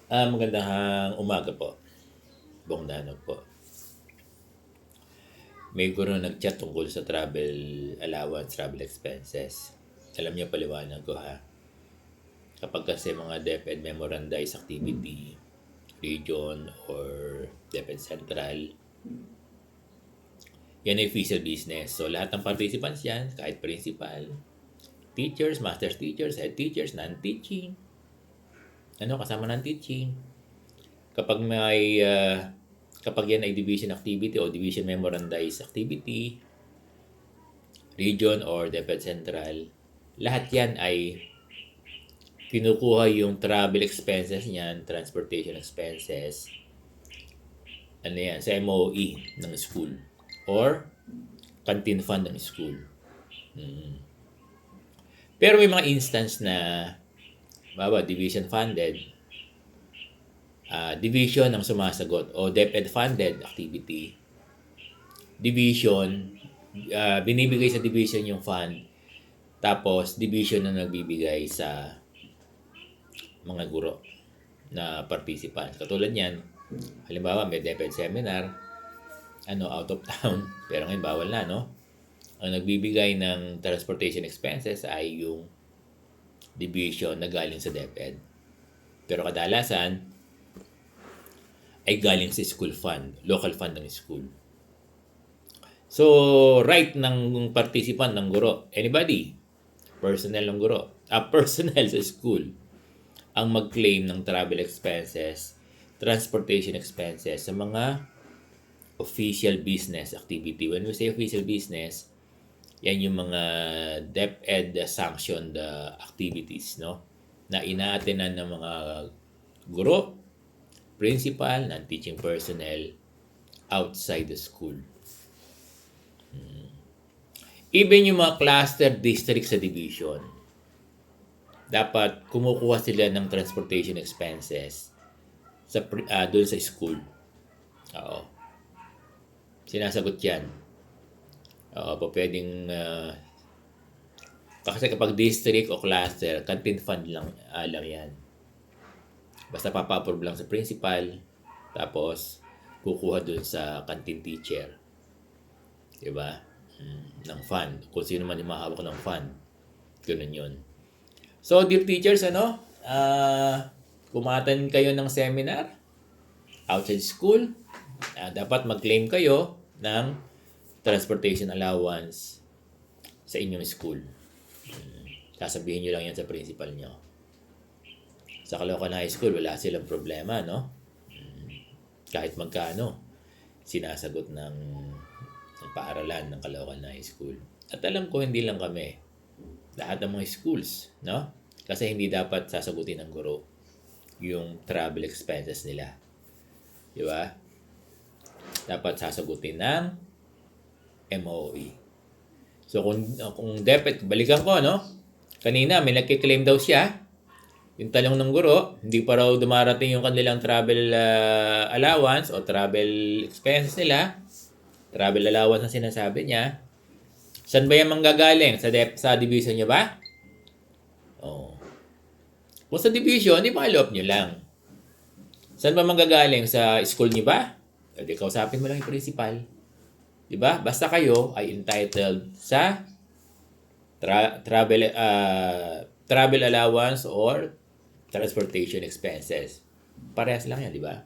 Magandang umaga po. Bong Danog po. May guro nag-chat tungkol sa travel allowance, travel expenses. Alam niyo, paliwanag ko ha. Kapag kasi mga DepEd memorandized activity, region, or DepEd Central, yan ay official business. So, lahat ng participants yan, kahit principal, teachers, master teachers, head teachers, non-teaching, kasama non-teaching. Kapag yan ay division activity o division memorandized activity, region or DepEd Central, lahat yan ay kinukuha yung travel expenses niyan, transportation expenses, sa MOE ng school or canteen fund ng school. Pero may mga instance na division funded, division ang sumasagot o DepEd funded activity, division, binibigay sa division yung fund, tapos division na nagbibigay sa mga guro na participants. Katulad niyan, halimbawa may DepEd seminar, out of town, pero ngayon bawal na, no? Ang nagbibigay ng transportation expenses ay yung division na galing sa DepEd. Pero kadalasan ay galing sa school fund, local fund ng school. So, right ng participant ng guro, anybody, personnel ng guro, personnel sa school, ang mag-claim ng travel expenses, transportation expenses sa mga official business activity. When we say official business, yan yung mga DepEd sanctioned activities, no? Na ina-attenan ng mga guro, principal, non-teaching personnel outside the school. Even yung mga cluster district sa division, dapat kumukuha sila ng transportation expenses doon sa school. Oo. Sinasagot yan. Pwedeng kasi kapag district o cluster, canteen fund lang yan. Basta papa-approve lang sa principal, tapos kukuha dun sa canteen teacher. Diba? Ng fund. Kung sino man yung mahawak ng fund. Ganun yun. So, dear teachers, kumatan kayo ng seminar outside school, dapat mag-claim kayo ng transportation allowance sa inyong school. Sasabihin nyo lang yan sa principal nyo. Sa Caloocan High School, wala silang problema, no? Kahit magkano, sinasagot ng paaralan ng Caloocan High School. At alam ko, hindi lang kami. Lahat ng mga schools, no? Kasi hindi dapat sasagutin ng guro yung travel expenses nila. Di ba? Dapat sasagutin ng MOE. So, kung DepEd, balikan ko, no? Kanina, may nagkiklaim daw siya. Yung talong ng guro, hindi pa raw dumarating yung kanilang travel allowance o travel expenses nila. Travel allowance na sinasabi niya. Saan ba yan manggagaling? Sa division niya ba? Oo. Kung sa division, di pa-loob nyo lang. Saan ba manggagaling? Sa school niyo ba? Di kausapin mo lang yung principal. Di ba? Basta kayo ay entitled sa travel allowance or transportation expenses. Parehas lang yan, di ba?